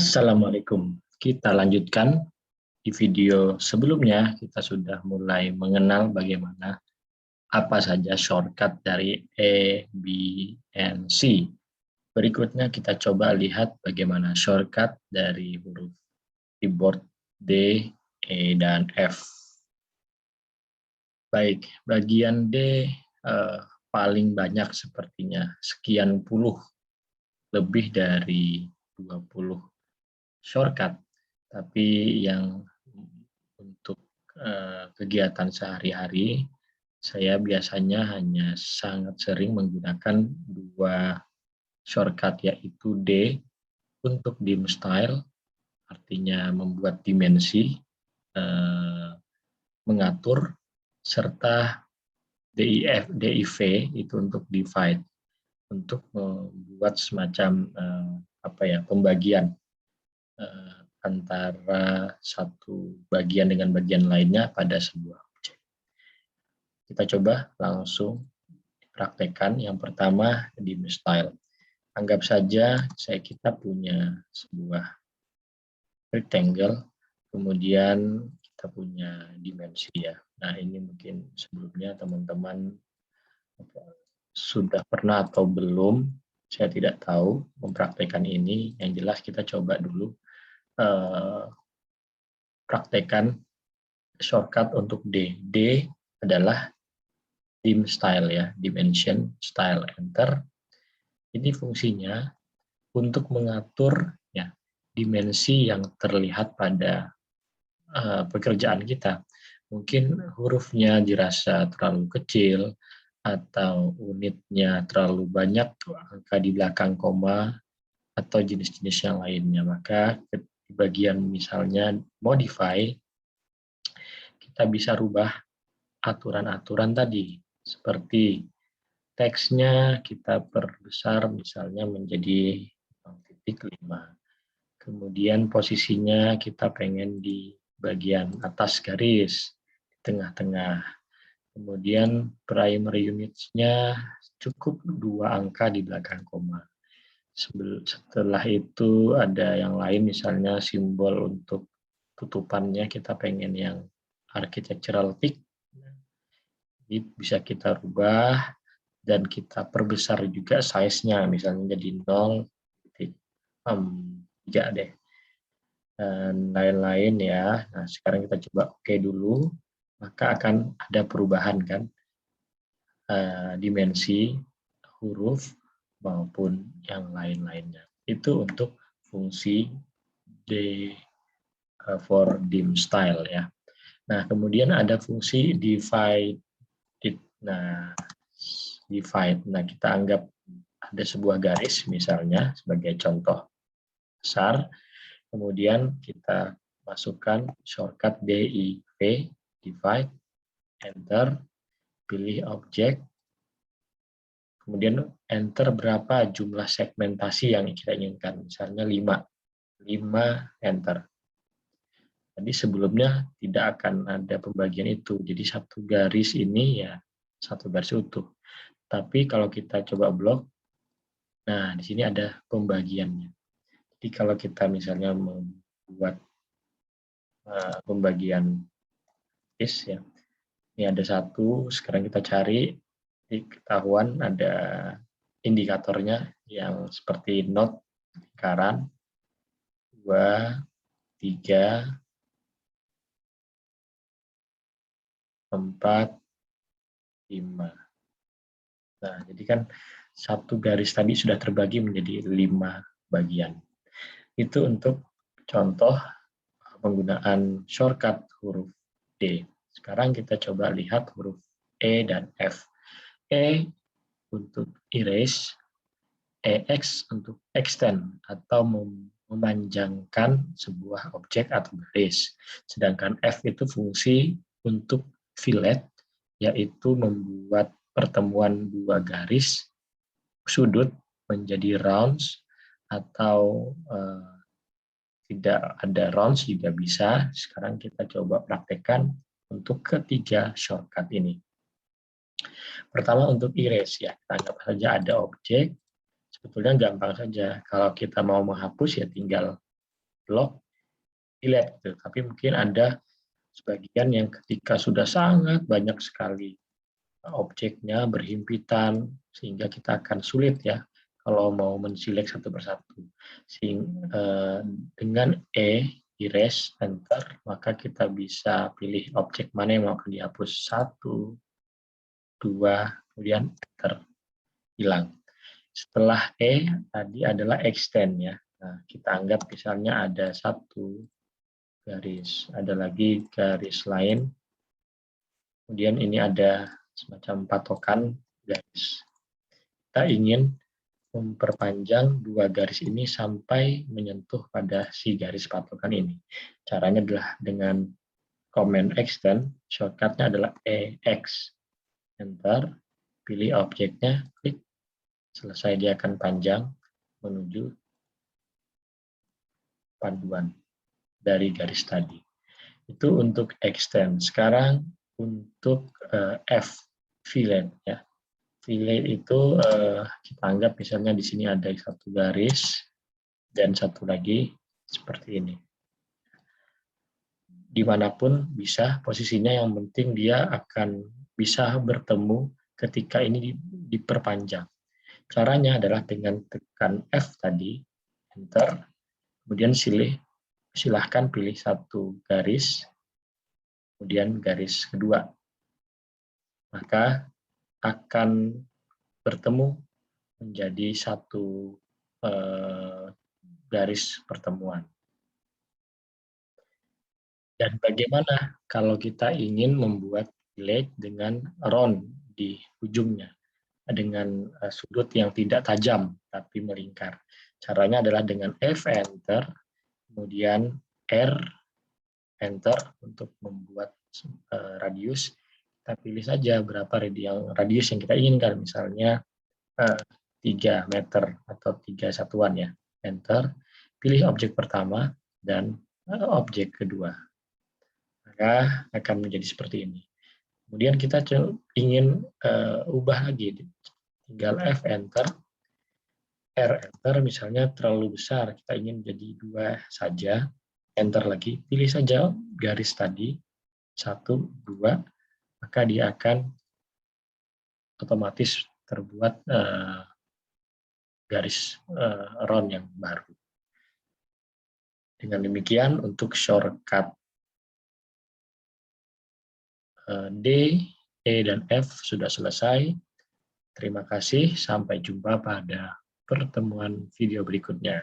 Assalamualaikum. Kita lanjutkan. Di video sebelumnya kita sudah mulai mengenal bagaimana apa saja shortcut dari E, B, and C. Berikutnya kita coba lihat bagaimana shortcut dari huruf keyboard D, E, dan F. Baik, bagian D paling banyak sepertinya, sekian puluh, lebih dari 20 shortcut. Tapi yang untuk kegiatan sehari-hari, saya biasanya hanya sangat sering menggunakan dua shortcut, yaitu D untuk dim style, artinya membuat dimensi, mengatur, serta DIV itu untuk divide, untuk membuat semacam pembagian antara satu bagian dengan bagian lainnya pada sebuah objek. Kita coba langsung praktekkan. Yang pertama, dim style. Anggap saja kita punya sebuah rectangle, kemudian kita punya dimensi ya. Nah, ini mungkin sebelumnya teman-teman sudah pernah atau belum, saya tidak tahu mempraktekkan ini. Yang jelas kita coba dulu praktekkan shortcut untuk D. D adalah dim style ya, dimension, style, enter. Ini fungsinya untuk mengatur ya dimensi yang terlihat pada pekerjaan kita. Mungkin hurufnya dirasa terlalu kecil atau unitnya terlalu banyak, angka di belakang koma, atau jenis-jenis yang lainnya. Maka di bagian misalnya modify, kita bisa rubah aturan-aturan tadi, seperti teksnya kita perbesar misalnya menjadi 0,5. Kemudian posisinya kita pengen di bagian atas garis, di tengah-tengah. Kemudian primary units-nya cukup 2 angka di belakang koma. Setelah itu ada yang lain, misalnya simbol untuk tutupannya kita pengen yang architectural tick, bisa kita rubah dan kita perbesar juga size-nya, misalnya jadi 0,3 deh, dan lain-lain ya. Nah, sekarang kita coba oke dulu, maka akan ada perubahan kan, dimensi huruf maupun yang lain-lainnya. Itu untuk fungsi D for dim style ya. Nah, kemudian ada fungsi divide it. Nah, divide. Nah, kita anggap ada sebuah garis misalnya sebagai contoh besar. Kemudian kita masukkan shortcut DIV, divide, enter, pilih objek. Kemudian enter berapa jumlah segmentasi yang kita inginkan. Misalnya 5. 5 enter. Jadi sebelumnya tidak akan ada pembagian itu. Jadi satu garis ini ya satu garis utuh. Tapi kalau kita coba blok, nah di sini ada pembagiannya. Jadi kalau kita misalnya membuat pembagian list ya, ini ada 1. Sekarang kita cari, di ketahuan ada indikatornya yang seperti not, lingkaran, 2, 3, 4, 5. Nah, jadi kan satu garis tadi sudah terbagi menjadi 5 bagian. Itu untuk contoh penggunaan shortcut huruf D. Sekarang kita coba lihat huruf E dan F. E untuk erase, EX untuk extend atau memanjangkan sebuah objek atau garis. Sedangkan F itu fungsi untuk fillet, yaitu membuat pertemuan 2 garis sudut menjadi rounds, atau tidak ada rounds juga bisa. Sekarang kita coba praktekkan untuk ketiga shortcut ini. Pertama untuk erase ya, kita anggap saja ada objek. Sebetulnya gampang saja. Kalau kita mau menghapus ya tinggal blok, delete gitu. Tapi mungkin ada sebagian yang ketika sudah sangat banyak sekali objeknya berhimpitan, sehingga kita akan sulit ya kalau mau mensilek satu persatu. Dengan erase, enter, maka kita bisa pilih objek mana yang mau dihapus, 1, 2, kemudian enter, hilang. Setelah tadi adalah extend ya. Nah, kita anggap misalnya ada satu garis, ada lagi garis lain, kemudian ini ada semacam patokan garis. Kita ingin memperpanjang dua garis ini sampai menyentuh pada si garis patokan ini. Caranya adalah dengan command extend, shortcutnya adalah EX. Enter, pilih objeknya, klik, selesai dia akan panjang menuju panduan dari garis tadi. Itu untuk extend. Sekarang untuk F, fillet ya. Fillet itu kita anggap misalnya di sini ada satu garis dan satu lagi seperti ini. Dimanapun bisa posisinya, yang penting dia akan bisa bertemu ketika ini diperpanjang. Caranya adalah dengan tekan F tadi, enter, kemudian silahkan pilih satu garis, kemudian garis kedua. Maka akan bertemu menjadi satu garis pertemuan. Dan bagaimana kalau kita ingin membuat fillet dengan round di ujungnya, dengan sudut yang tidak tajam tapi melingkar? Caranya adalah dengan F, enter, kemudian R, enter untuk membuat radius. Kita pilih saja berapa radius yang kita inginkan, misalnya 3 meter atau 3 satuan ya. Enter, pilih objek pertama dan objek kedua. Maka akan menjadi seperti ini. Kemudian kita ingin ubah lagi, tinggal F, enter, R, enter, misalnya terlalu besar, kita ingin jadi 2 saja, enter lagi, pilih saja garis tadi, 1, 2, maka dia akan otomatis terbuat garis round yang baru. Dengan demikian untuk shortcut D, E, dan F sudah selesai. Terima kasih, sampai jumpa pada pertemuan video berikutnya.